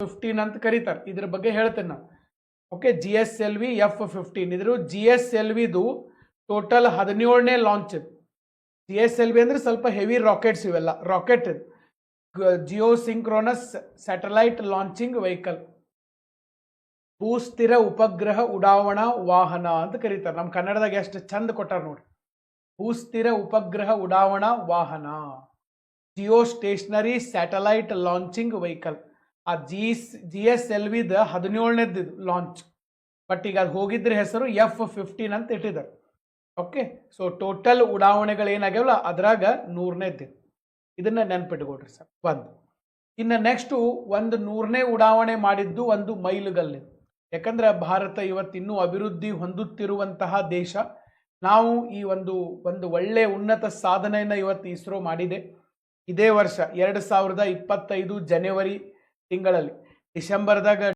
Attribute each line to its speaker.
Speaker 1: 15 ಅಂತ ಕರೀತಾರೆ. ಇದ್ರ ಬಗ್ಗೆ ಹೇಳ್ತೇನೆ ನಾನು. ಓಕೆ, GSLV F-15 ಇದ್ರ GSLVದು ಟೋಟಲ್ 17ನೇ ಲಾಂಚ್ ಇದು. GSLV ಅಂದ್ರೆ ಸ್ವಲ್ಪ ಹೆವಿ ರಾಕೆಟ್ಸ್, ಇವೆಲ್ಲ ರಾಕೆಟ್ ಇದು. Geosynchronous satellite launching vehicle, ಭೂಸ್ಥಿರ ಉಪಗ್ರಹ ಉಡಾವಣಾ ವಾಹನ ಅಂತ ಕರೀತಾರೆ. ನಮ್ಮ ಕನ್ನಡದಾಗ ಎಷ್ಟು ಚಂದ ಕೊಟ್ಟಾರ ನೋಡಿ, ಭೂಸ್ಥಿರ ಉಪಗ್ರಹ ಉಡಾವಣಾ ವಾಹನ, geostationary satellite launching vehicle. ಆ GSLVದ 17ನೇದ್ದು ಲಾಂಚ್, ಬಟ್ ಈಗ ಅದು ಹೋಗಿದ್ರ ಹೆಸರು F-15 ಅಂತ ಇಟ್ಟಿದ್ದಾರೆ. ಓಕೆ, ಸೊ ಟೋಟಲ್ ಉಡಾವಣೆಗಳು ಏನಾಗ್ಯಾವಲ್ಲ ಅದ್ರಾಗ 100ನೇದ್ದು. ಇದನ್ನ ನೆನ್ಪಿಟ್ಕೊಡ್ರಿ ಸರ್. ಇನ್ನು ನೆಕ್ಸ್ಟು ಒಂದು 100ನೇ ಉಡಾವಣೆ ಮಾಡಿದ್ದು ಒಂದು ಮೈಲುಗಲ್ಲು. ಯಾಕಂದ್ರೆ ಭಾರತ ಇವತ್ತಿನ್ನೂ ಅಭಿವೃದ್ಧಿ ಹೊಂದುತ್ತಿರುವಂತಹ ದೇಶ. ನಾವು ಈ ಒಂದು ಒಳ್ಳೆ ಉನ್ನತ ಸಾಧನೆಯನ್ನು ಇವತ್ತು ಇಸ್ರೋ ಮಾಡಿದೆ. ಇದೇ ವರ್ಷ 2025 ಜನವರಿ ತಿಂಗಳಲ್ಲಿ, ಡಿಸೆಂಬರ್ದಾಗ